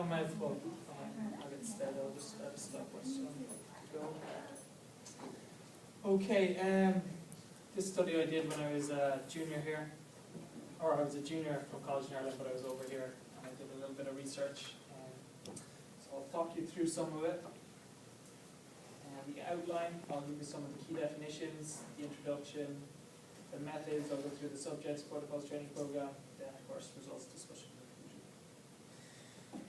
a mouthful. I'll get started. I'll just start a stopwatch. Okay, this study I did when I was a junior here, or I was a junior from college in Ireland, but I was over here and I did a little bit of research. So I'll talk you through some of it. The outline, I'll give you some of the key definitions, the introduction, the methods, I'll go through the subjects, protocols, training program, then of course results, discussion, conclusion.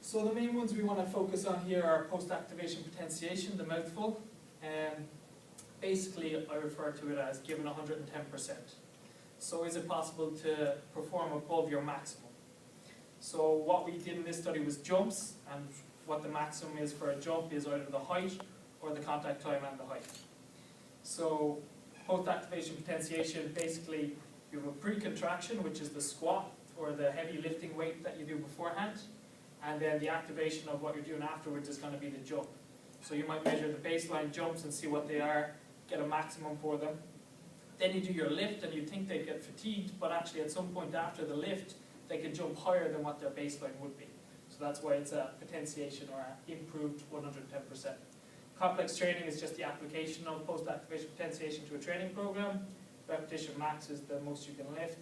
So the main ones we want to focus on here are post-activation potentiation, the mouthful. Basically I refer to it as given 110%. So is it possible to perform above your maximum? So what we did in this study was jumps, and what the maximum is for a jump is either the height or the contact time and the height. So post-activation potentiation, basically you have a pre-contraction, which is the squat or the heavy lifting weight that you do beforehand, and then the activation of what you're doing afterwards is going to be the jump. So you might measure the baseline jumps and see what they are, get a maximum for them. Then you do your lift and you think they get fatigued, but actually at some point after the lift they can jump higher than what their baseline would be. So that's why it's a potentiation or an improved 110%. Complex training is just the application of post-activation potentiation to a training program. Repetition max is the most you can lift.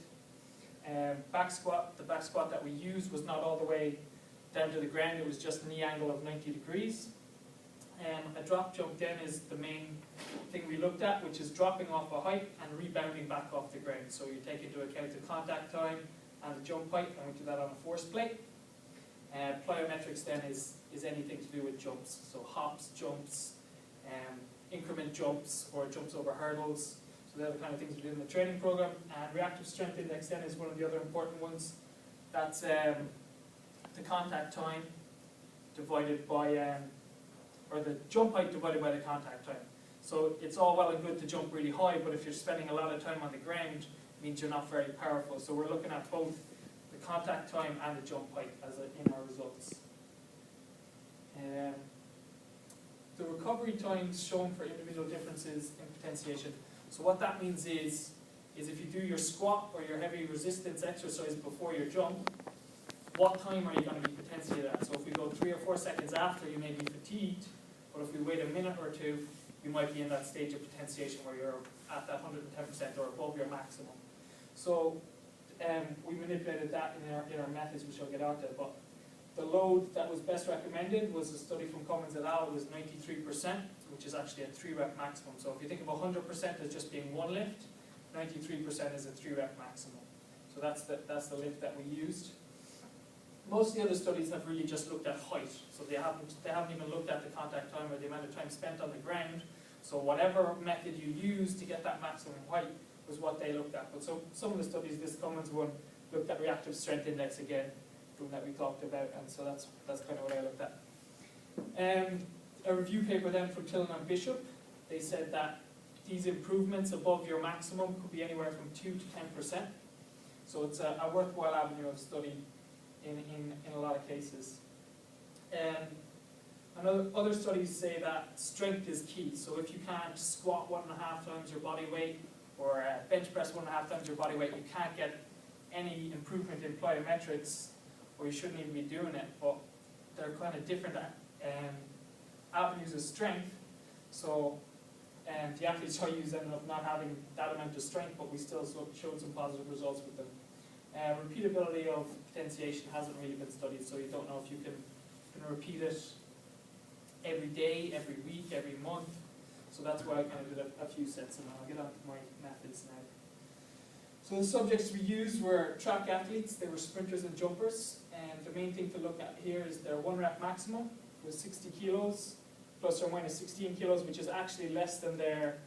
Back squat, the back squat that we used was not all the way down to the ground, it was just knee angle of 90 degrees. A drop jump then is the main thing we looked at, which is dropping off a height and rebounding back off the ground. So you take into account the contact time and the jump height, and we do that on a force plate. Plyometrics then is anything to do with jumps, so hops, jumps, increment jumps, or jumps over hurdles. So they're the kind of things we do in the training program. And reactive strength index then is one of the other important ones. That's the contact time divided by, or the jump height divided by the contact time. So it's all well and good to jump really high, but if you're spending a lot of time on the ground, it means you're not very powerful. So we're looking at both the contact time and the jump height as in our results. The recovery times shown for individual differences in potentiation. So what that means is if you do your squat or your heavy resistance exercise before your jump, what time are you going to be potentiated at? So if we go 3 or 4 seconds after, you may be fatigued, but if we wait a minute or two, you might be in that stage of potentiation where you're at that 110% or above your maximum. So we manipulated that in our methods, which I'll get out there, but the load that was best recommended was a study from Cummins et al. It was 93%, which is actually a 3-rep maximum. So if you think of 100% as just being one lift, 93% is a 3-rep maximum. So that's the lift that we used. Most of the other studies have really just looked at height, so they haven't even looked at the contact time or the amount of time spent on the ground. So whatever method you use to get that maximum height was what they looked at. But so some of the studies, this Cummins one, looked at reactive strength index again, from that we talked about, and so that's kind of what I looked at. A review paper then from Tillen and Bishop, they said that these improvements above your maximum could be anywhere from 2 to 10%. So it's a worthwhile avenue of study in a lot of cases. Other studies say that strength is key. So if you can't squat 1.5 times your body weight or bench press 1.5 times your body weight, you can't get any improvement in plyometrics, or you shouldn't even be doing it. But they're kind of different avenues of strength. So the athletes I use ended up not having that amount of strength, but we still showed some positive results with them. Repeatability of potentiation hasn't really been studied, so you don't know if you can repeat it every day, every week, every month. So that's why I kind of did a few sets, and I'll get on to my methods now. So the subjects we used were track athletes. They were sprinters and jumpers, and the main thing to look at here is their 1-rep maximum was 60 kilos plus or minus 16 kilos, which is actually less than their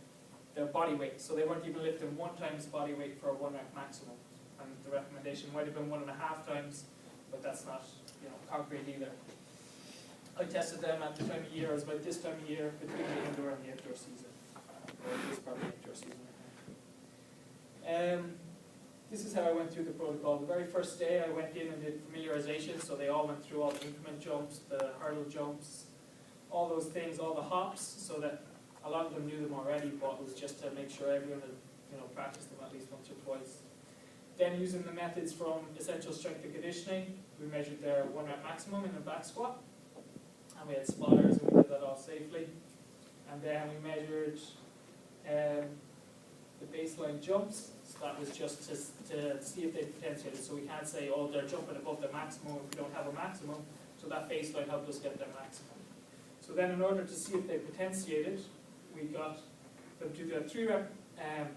body weight. So they weren't even lifting 1 times body weight for a 1-rep maximum. And the recommendation might have been 1.5 times, but that's not, concrete either. I tested them at the time of year. It was about this time of year between the indoor and the outdoor season. Or it was probably outdoor season. This is how I went through the protocol. The very first day I went in and did familiarization, so they all went through all the increment jumps, the hurdle jumps, all those things, all the hops, so that a lot of them knew them already, but it was just to make sure everyone had practiced them at least once or twice. Then using the methods from Essential Strength and Conditioning, we measured their 1 rep maximum in a back squat, and we had spotters, and we did that all safely. And then we measured the baseline jumps. So that was just to see if they potentiated. So we can't say, oh, they're jumping above the maximum if we don't have a maximum. So that baseline helped us get their maximum. So then in order to see if they potentiated, we got them to do a 3 rep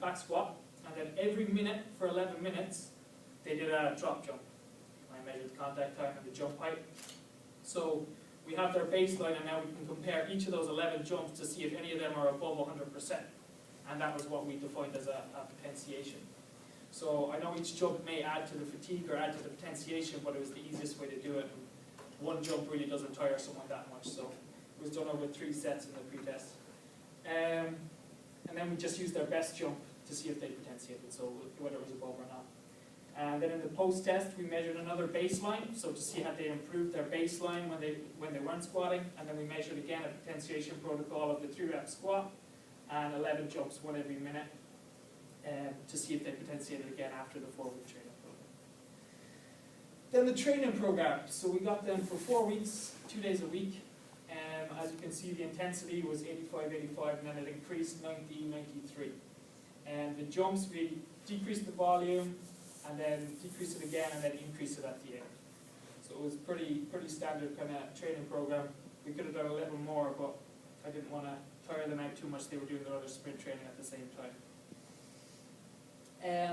back squat, and then every minute for 11 minutes, they did a drop jump. I measured the contact time and the jump height. So we have their baseline, and now we can compare each of those 11 jumps to see if any of them are above 100%. And that was what we defined as a potentiation. So I know each jump may add to the fatigue or add to the potentiation, but it was the easiest way to do it. One jump really doesn't tire someone that much, so it was done over 3 sets in the pre-test. And then we just used their best jump to see if they potentiated, so whether it was above or not. And then in the post-test, we measured another baseline, so to see how they improved their baseline when they weren't squatting. And then we measured again a potentiation protocol of the 3 rep squat and 11 jumps, 1 every minute, to see if they potentiated again after the 4-week training program. Then the training program. So we got them for 4 weeks, 2 days a week. As you can see, the intensity was 85, 85, and then it increased 90, 93. And the jumps, we decreased the volume, and then decrease it again, and then increase it at the end. So it was pretty standard kind of training program. We could have done a little more, but I didn't want to tire them out too much. They were doing their other sprint training at the same time.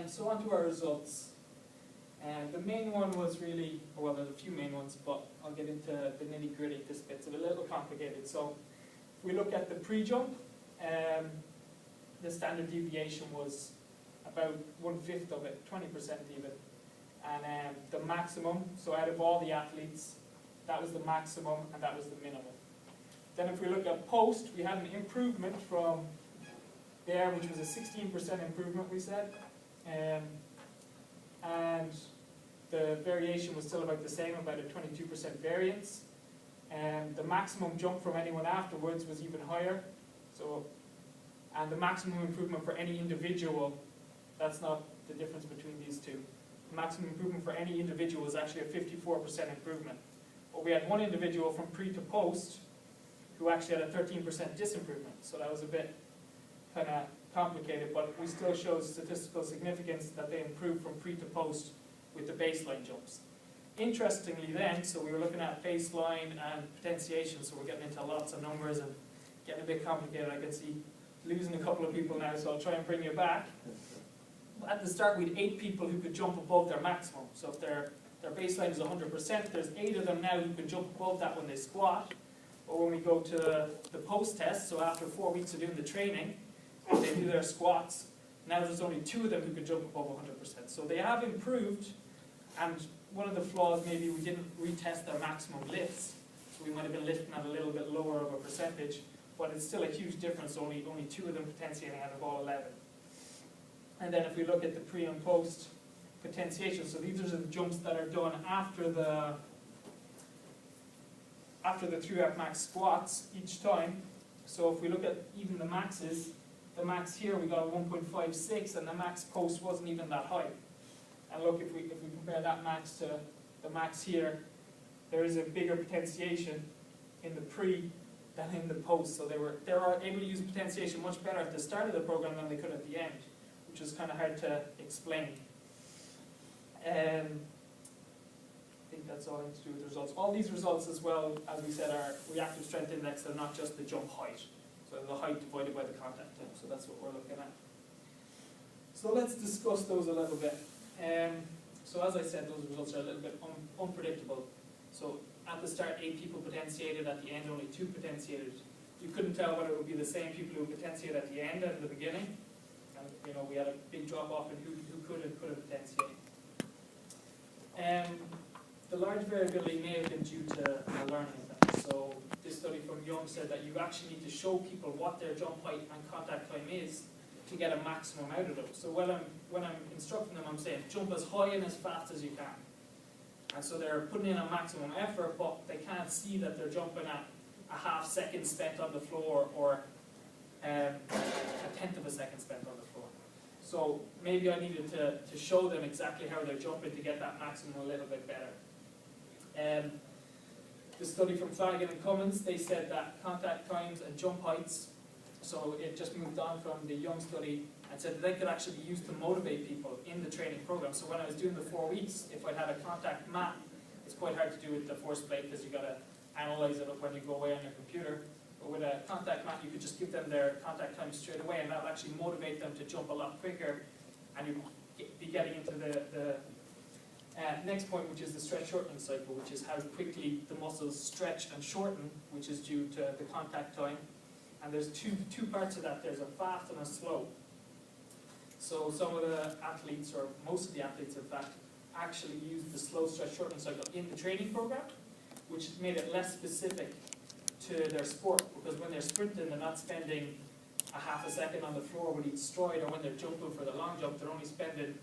So on to our results. The main one was really, well, there's a few main ones, but I'll get into the nitty-gritty. This bit's a little complicated. So if we look at the pre-jump, the standard deviation was about 1/5 of it, 20% even. And the maximum, so out of all the athletes, that was the maximum and that was the minimum. Then if we look at post, we had an improvement from there, which was a 16% improvement, we said. And the variation was still about the same, about a 22% variance. And the maximum jump from anyone afterwards was even higher. And the maximum improvement for any individual, that's not the difference between these two. The maximum improvement for any individual was actually a 54% improvement. But we had one individual from pre to post who actually had a 13% disimprovement. So that was a bit kind of complicated, but we still showed statistical significance that they improved from pre to post with the baseline jumps. Interestingly then, so we were looking at baseline and potentiation, so we're getting into lots of numbers and getting a bit complicated. I can see losing a couple of people now, so I'll try and bring you back. At the start, we had 8 people who could jump above their maximum. So if their baseline is 100%, there's 8 of them now who can jump above that when they squat. Or when we go to the post-test, so after 4 weeks of doing the training, they do their squats, now there's only 2 of them who can jump above 100%. So they have improved, and one of the flaws, maybe we didn't retest their maximum lifts, so we might have been lifting at a little bit lower of a percentage, but it's still a huge difference, only 2 of them potentiating out of all 11. And then if we look at the pre and post potentiation, so these are the jumps that are done after the 3 rep max squats each time. So if we look at even the maxes, the max here we got a 1.56, and the max post wasn't even that high. And look, if we compare that max to the max here, there is a bigger potentiation in the pre than in the post. So they were able to use potentiation much better at the start of the program than they could at the end, which is kind of hard to explain. I think that's all I have to do with the results. All these results as well, as we said, are reactive strength index. They're not just the jump height. So the height divided by the contact time. So that's what we're looking at. So let's discuss those a little bit. So as I said, those results are a little bit unpredictable. So at the start, 8 people potentiated. At the end, only 2 potentiated. You couldn't tell whether it would be the same people who potentiated at the end and at the beginning. And we had a big drop off in who could and couldn't potentiate. The large variability may have been due to the learning effect. So this study from Young said that you actually need to show people what their jump height and contact time is to get a maximum out of them. So when I'm instructing them, I'm saying jump as high and as fast as you can. And so they're putting in a maximum effort, but they can't see that they're jumping at a half second spent on the floor or a 1/10 of a second spent on the floor. So maybe I needed to show them exactly how they're jumping to get that maximum a little bit better. The study from Flanagan and Cummins, they said that contact times and jump heights, so it just moved on from the Young study, and said that they could actually be used to motivate people in the training program. So when I was doing the 4 weeks, if I had a contact map, it's quite hard to do with the force plate because you've got to analyze it up when you go away on your computer. But with a contact map, you could just give them their contact time straight away, and that would actually motivate them to jump a lot quicker, and you'd be getting into the next point, which is the stretch shortening cycle, which is how quickly the muscles stretch and shorten, which is due to the contact time. And there's two parts of that. There's a fast and a slow. So some of the athletes, or most of the athletes in fact, actually used the slow stretch shortening cycle in the training program, which made it less specific to their sport, because when they're sprinting, they're not spending a half a second on the floor with each stride, or when they're jumping for the long jump, they're only spending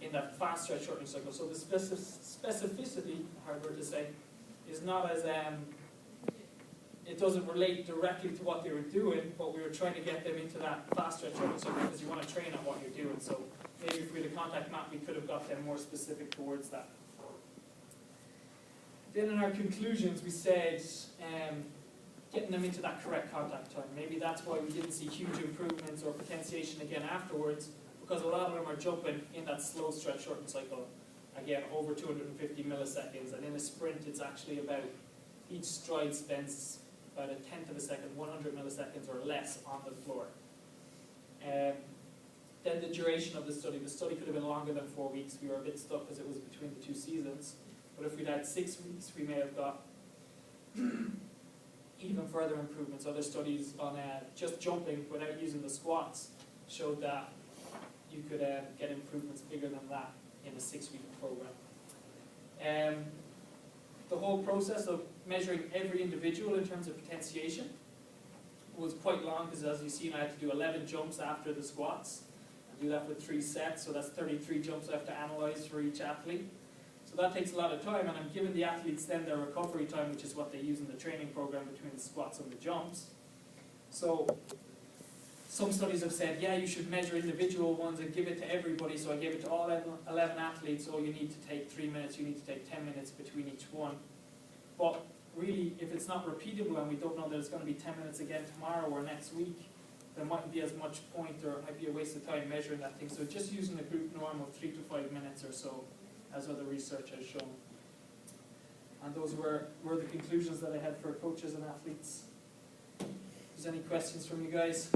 in that fast stretch shortening cycle. So the specificity, hard word to say, is not as, it doesn't relate directly to what they were doing, but we were trying to get them into that fast stretch shortening cycle because you want to train at what you're doing. So maybe if we had a contact map, we could have got them more specific towards that. Then in our conclusions, we said getting them into that correct contact time. Maybe that's why we didn't see huge improvements or potentiation again afterwards, because a lot of them are jumping in that slow stretch shortened cycle, again, over 250 milliseconds. And in a sprint, it's actually about, each stride spends about 1/10 of a second, 100 milliseconds or less on the floor. Then the duration of the study could have been longer than 4 weeks. We were a bit stuck because it was between the 2 seasons. But if we'd had 6 weeks, we may have got even further improvements. Other studies on just jumping without using the squats showed that you could get improvements bigger than that in a 6-week program. The whole process of measuring every individual in terms of potentiation was quite long, because as you've seen, I had to do 11 jumps after the squats. I do that for 3 sets, so that's 33 jumps I have to analyze for each athlete. So that takes a lot of time, and I'm giving the athletes then their recovery time, which is what they use in the training program between the squats and the jumps. So some studies have said, yeah, you should measure individual ones and give it to everybody. So I gave it to all 11 athletes. Oh, you need to take 3 minutes, you need to take 10 minutes between each one. But really, if it's not repeatable and we don't know that it's going to be 10 minutes again tomorrow or next week, there mightn't be as much point, or it might be a waste of time measuring that thing. So just using a group norm of 3 to 5 minutes or so, as other research has shown. And those were the conclusions that I had for coaches and athletes. If there's any questions from you guys?